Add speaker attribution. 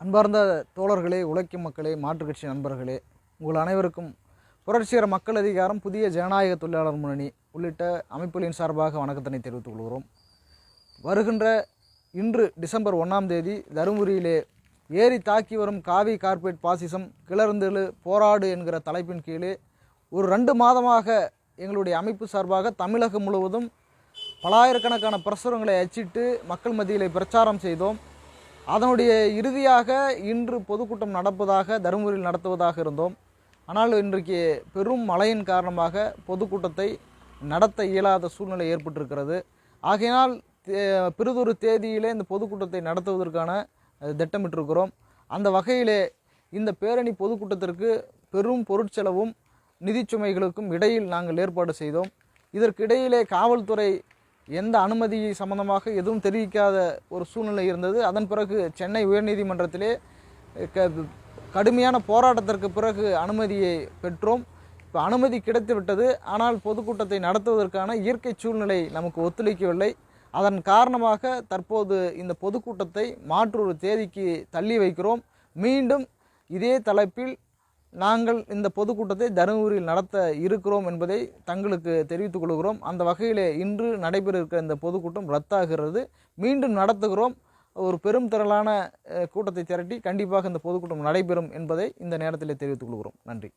Speaker 1: அன்பார்ந்த தோழர்களே, உழைக்கும் மக்களே, மாற்றுக் கட்சி நண்பர்களே, உங்கள் அனைவருக்கும் புரட்சிகர மக்கள் அதிகாரம், புதிய ஜனநாயக தொழிலாளர் முன்னணி உள்ளிட்ட அமைப்புகளின் சார்பாக வணக்கத்தினை தெரிவித்துக் கொள்கிறோம். வருகின்ற இன்று டிசம்பர் 1ஆம் தேதி தருமபுரியிலே ஏறி தாக்கி வரும் காவி கார்ப்பரேட் பாசிசம் கிளர்ந்தெழு போராடு என்கிற தலைப்பின் கீழே ஒரு 2 மாதமாக எங்களுடைய அமைப்பு சார்பாக தமிழகம் முழுவதும் பலாயிரக்கணக்கான பிரசுரங்களை அச்சிட்டு மக்கள் மத்தியிலே பிரச்சாரம் செய்தோம். அதனுடைய இறுதியாக இன்று பொதுக்கூட்டம் நடப்பதாக தருமபுரியில் நடத்துவதாக இருந்தோம். ஆனால் இன்றைக்கு பெரும் மழையின் காரணமாக பொதுக்கூட்டத்தை நடத்த இயலாத சூழ்நிலை ஏற்பட்டிருக்கிறது. ஆகையினால் பிறிதொரு தேதியிலே இந்த பொதுக்கூட்டத்தை நடத்துவதற்கான திட்டமிட்டிருக்கிறோம். அந்த வகையிலே இந்த பேரணி பொதுக்கூட்டத்திற்கு பெரும் பொருட்செலவும் நிதிச்சுமைகளுக்கும் இடையில் நாங்கள் ஏற்பாடு செய்தோம். இதற்கிடையிலே காவல்துறை எந்த அனுமதி சம்பந்தமாக எதுவும் தெரிவிக்காத ஒரு சூழ்நிலை இருந்தது. அதன் பிறகு சென்னை உயர்நீதிமன்றத்திலே கடுமையான போராட்டத்திற்கு பிறகு அனுமதியை பெற்றோம். இப்போ அனுமதி கிடைத்துவிட்டது. ஆனால் பொதுக்கூட்டத்தை நடத்துவதற்கான இயற்கை சூழ்நிலை நமக்கு ஒத்துழைக்கவில்லை. அதன் காரணமாக தற்போது இந்த பொதுக்கூட்டத்தை மாற்றொரு தேதிக்கு தள்ளி வைக்கிறோம். மீண்டும் இதே தலைப்பில் நாங்கள் இந்த பொதுக்கூட்டத்தை தருமபுரியில் நடத்த இருக்கிறோம் என்பதை தங்களுக்கு தெரிவித்துக் கொள்கிறோம். அந்த வகையிலே இன்று நடைபெற இருக்கிற இந்த பொதுக்கூட்டம் ரத்தாகிறது. மீண்டும் நடத்துகிறோம். ஒரு பெரும் திரளான கூட்டத்தை திரட்டி கண்டிப்பாக இந்த பொதுக்கூட்டம் நடைபெறும் என்பதை இந்த நேரத்தில் தெரிவித்துக் கொள்கிறோம். நன்றி.